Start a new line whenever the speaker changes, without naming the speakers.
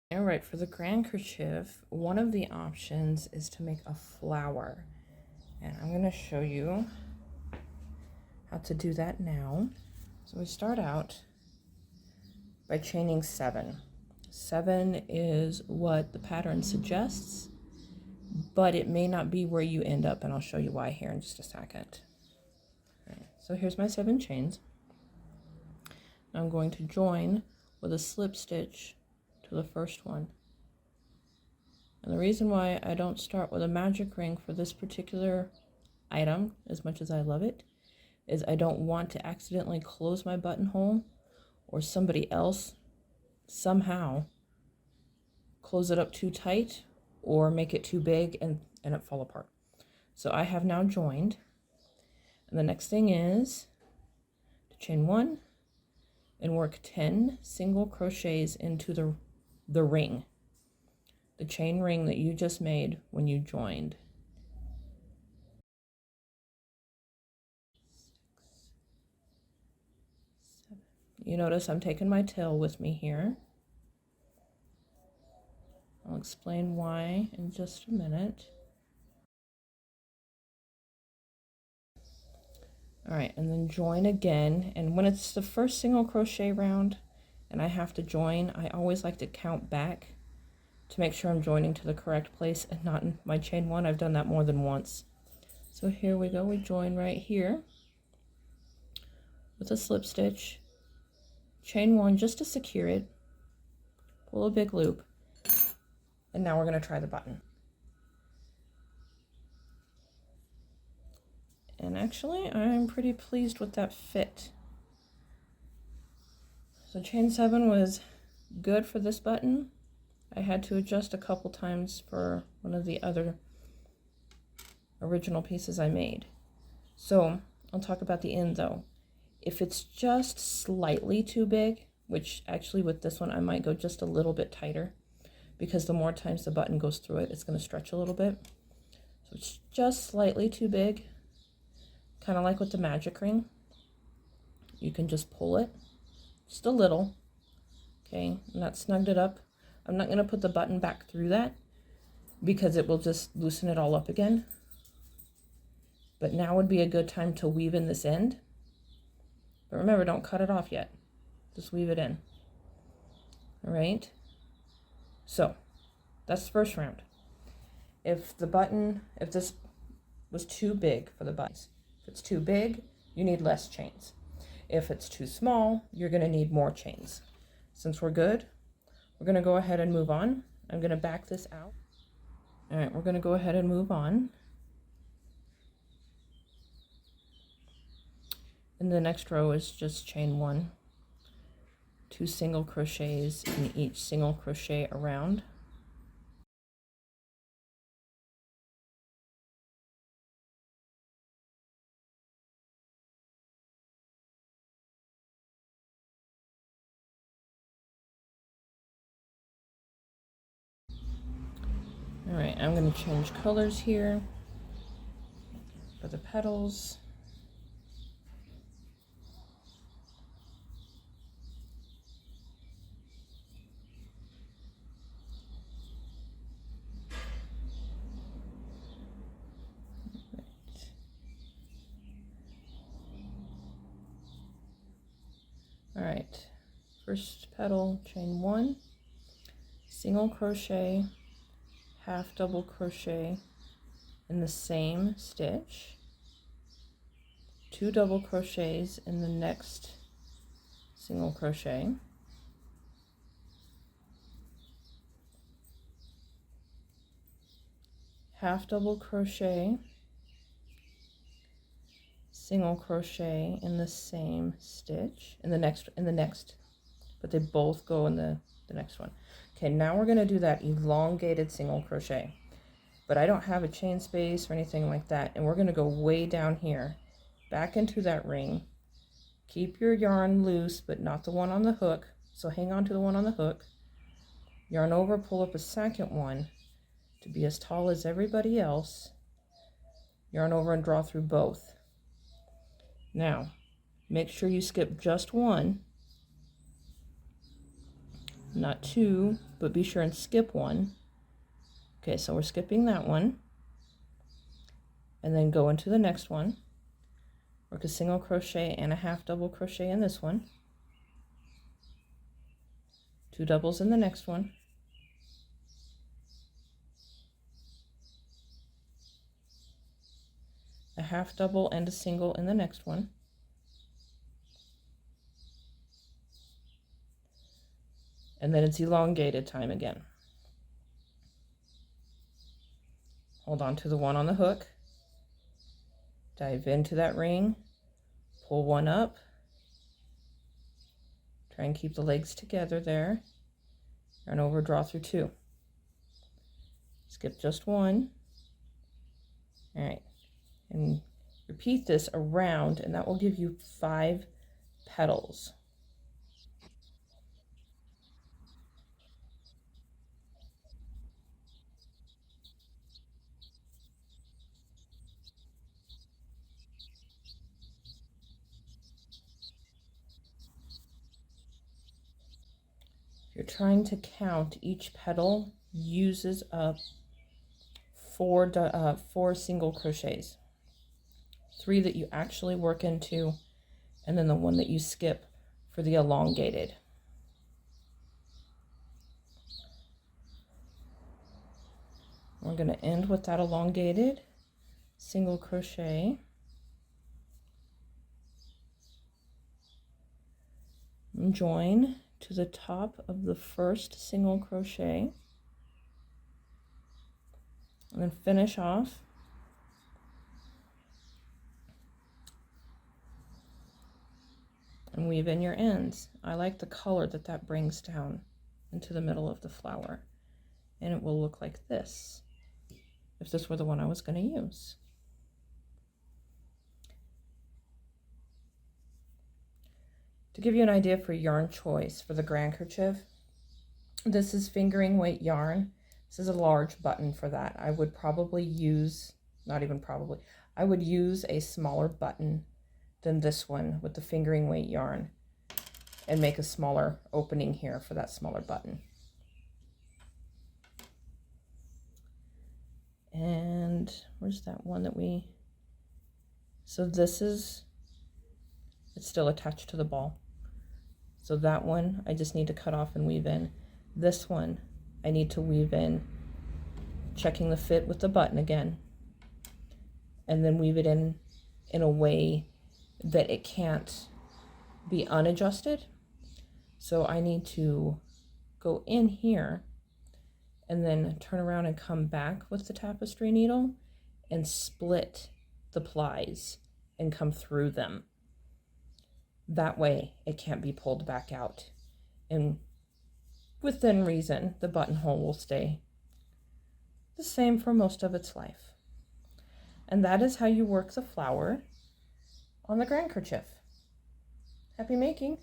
All right, for the Grankerchief, one of the options is to make a flower. And I'm going to show you how to do that now. So we start out by chaining 7. 7 is what the pattern suggests, but it may not be where you end up, and I'll show you why here in just a second. All right, so here's my 7 chains. I'm going to join with a slip stitch to the first one. And the reason why I don't start with a magic ring for this particular item, as much as I love it, is I don't want to accidentally close my buttonhole or somebody else somehow close it up too tight or make it too big and it fall apart. So I have now joined, and the next thing is to chain 1 and work 10 single crochets into the ring, the chain ring that you just made when you joined. 6, 7. You notice I'm taking my tail with me here. I'll explain why in just a minute. All right, and then join again. And when it's the first single crochet round and I have to join, I always like to count back to make sure I'm joining to the correct place and not in my chain 1. I've done that more than once. So here we go. We join right here with a slip stitch, chain 1 just to secure it, pull a big loop, and now we're going to try the button. And actually, I'm pretty pleased with that fit. So chain 7 was good for this button. I had to adjust a couple times for one of the other original pieces I made. So I'll talk about the end though. If it's just slightly too big, which actually with this one I might go just a little bit tighter, because the more times the button goes through it, it's going to stretch a little bit. So it's just slightly too big, kind of like with the magic ring. You can just pull it just a little, okay, and that snugged it up. I'm not going to put the button back through that because it will just loosen it all up again. But now would be a good time to weave in this end. But remember, don't cut it off yet. Just weave it in. All right. So that's the first round. If this was too big for the buttons, if it's too big, you need less chains. If it's too small, you're going to need more chains. Since we're good, we're going to go ahead and move on. I'm going to back this out. All right, we're going to go ahead and move on. And the next row is just chain 1, 2 single crochets in each single crochet around. All right, I'm going to change colors here for the petals. All right, first petal, chain 1, single crochet, half double crochet in the same stitch, 2 double crochets in the next single crochet, half double crochet, single crochet in the same stitch in the next, but they both go in the next one. Okay, now we're going to do that elongated single crochet, but I don't have a chain space or anything like that, and we're going to go way down here back into that ring. Keep your yarn loose, but not the one on the hook, so hang on to the one on the hook. Yarn over, pull up a second one to be as tall as everybody else. Yarn over and draw through both. Now make sure you skip just one. not two, but be sure and skip one. Okay, so we're skipping that one, and then go into the next one, work a single crochet and a half double crochet in this one, 2 doubles in the next one, a half double and a single in the next one, and then it's elongated time again. Hold on to the one on the hook, dive into that ring, pull one up, try and keep the legs together there, yarn over, draw through 2, skip just one. All right, and repeat this around, and that will give you 5 petals. If you're trying to count, each petal uses up 4 single crochets, 3 that you actually work into, and then the one that you skip for the elongated. We're going to end with that elongated single crochet, and join to the top of the first single crochet, and then finish off and weave in your ends. I like the color that that brings down into the middle of the flower, and it will look like this if this were the one I was going to use. To give you an idea for yarn choice for the Grankerchief, this is fingering weight yarn. This is a large button for that. I would probably use, not even probably, I would use a smaller button than this one with the fingering weight yarn and make a smaller opening here for that smaller button. And where's that one that we, so this is, it's still attached to the ball. So that one I just need to cut off and weave in. This one I need to weave in, checking the fit with the button again, and then weave it in a way that it can't be unadjusted. So I need to go in here and then turn around and come back with the tapestry needle and split the plies and come through them. That way it can't be pulled back out, and within reason the buttonhole will stay the same for most of its life. And that is how you work the flower on the Grankerchief. Happy making!